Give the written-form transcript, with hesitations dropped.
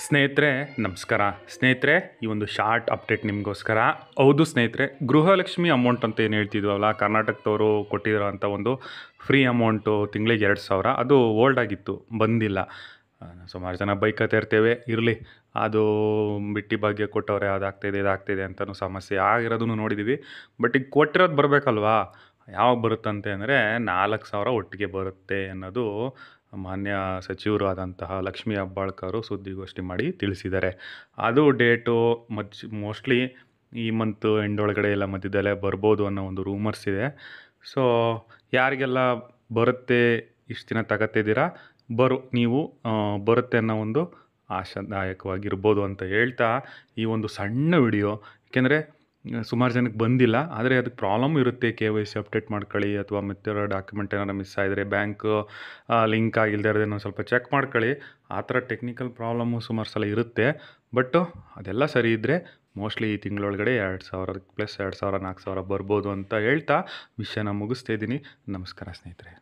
ಸ್ನೇಹಿತರೆ ನಮಸ್ಕಾರ. ಸ್ನೇಹಿತರೆ, ಈ ಒಂದು ಶಾರ್ಟ್ ಅಪ್ಡೇಟ್ ನಿಮಗೋಸ್ಕರ. ಹೌದು ಸ್ನೇಹಿತರೆ, ಗೃಹಲಕ್ಷ್ಮಿ ಅಮೌಂಟ್ ಅಂತ ಏನು ಹೇಳ್ತಿದ್ವಲ್ಲ, ಕರ್ನಾಟಕದವರು ಕೊಟ್ಟಿರೋಂಥ ಒಂದು ಫ್ರೀ ಅಮೌಂಟು ತಿಂಗಳಿಗೆ 2,000 ಅದು ಓಲ್ಡ್ ಆಗಿತ್ತು, ಬಂದಿಲ್ಲ. ಸುಮಾರು ಜನ ಬೈಕತ್ತಾ ಇರ್ತೇವೆ, ಇರಲಿ ಅದು ಬಿಟ್ಟಿ ಬಗ್ಗೆ ಕೊಟ್ಟವ್ರೆ, ಅದಾಗ್ತಿದೆ ಇದಾಗ್ತಿದೆ ಅಂತಲೂ ಸಮಸ್ಯೆ ಆಗಿರೋದನ್ನು ನೋಡಿದ್ದೀವಿ. ಬಟ್ ಈಗ ಕೊಟ್ಟಿರೋದು ಬರಬೇಕಲ್ವಾ? ಯಾವಾಗ ಬರುತ್ತಂತೆ ಅಂದರೆ 4,000 ಒಟ್ಟಿಗೆ ಬರುತ್ತೆ ಅನ್ನೋದು ಮಾನ್ಯ ಸಚಿವರು ಆದಂತಹ ಲಕ್ಷ್ಮೀ ಹೆಬ್ಬಾಳ್ಕರ್ ಸುದ್ದಿಗೋಷ್ಠಿ ಮಾಡಿ ತಿಳಿಸಿದ್ದಾರೆ. ಅದು ಡೇಟು ಮೋಸ್ಟ್ಲಿ ಈ ಮಂತ್ ಎಂಡ್ ಒಳಗಡೆ ಇಲ್ಲ ಮಧ್ಯದಲ್ಲೇ ಬರ್ಬೋದು ಅನ್ನೋ ಒಂದು ರೂಮರ್ಸ್ ಇದೆ. ಸೊ ಯಾರಿಗೆಲ್ಲ ಬರುತ್ತೆ, ಇಷ್ಟು ದಿನ ತಗೋತಿದ್ದೀರಾ, ನೀವು ಬರುತ್ತೆ ಅನ್ನೋ ಒಂದು ಆಶಾದಾಯಕವಾಗಿರ್ಬೋದು ಅಂತ ಹೇಳ್ತಾ ಈ ಒಂದು ಸಣ್ಣ ವಿಡಿಯೋ. ಏಕೆಂದರೆ ಸುಮಾರು ಜನಕ್ಕೆ ಬಂದಿಲ್ಲ, ಆದರೆ ಅದಕ್ಕೆ ಪ್ರಾಬ್ಲಮ್ ಇರುತ್ತೆ. KYC ಅಪ್ಡೇಟ್ ಮಾಡ್ಕೊಳ್ಳಿ, ಅಥವಾ ಮತ್ತಿರೋ ಡಾಕ್ಯುಮೆಂಟ್ ಏನಾರು ಮಿಸ್ ಆಗಿದ್ರೆ ಬ್ಯಾಂಕ್ ಲಿಂಕ್ ಆಗಿಲ್ಲದೆ ಇರೋದೇನೋ ಸ್ವಲ್ಪ ಚೆಕ್ ಮಾಡ್ಕೊಳ್ಳಿ. ಆ ಥರ ಟೆಕ್ನಿಕಲ್ ಪ್ರಾಬ್ಲಮ್ಮು ಸುಮಾರು ಸಲ ಇರುತ್ತೆ. ಬಟ್ಟು ಅದೆಲ್ಲ ಸರಿ ಇದ್ದರೆ ಮೋಸ್ಟ್ಲಿ ಈ ತಿಂಗಳೊಳಗಡೆ 2,000 ಪ್ಲಸ್ 2,000 4,000 ಬರ್ಬೋದು ಅಂತ ಹೇಳ್ತಾ ವಿಷಯನ ಮುಗಿಸ್ತಾ ಇದ್ದೀನಿ. ನಮಸ್ಕಾರ ಸ್ನೇಹಿತರೆ.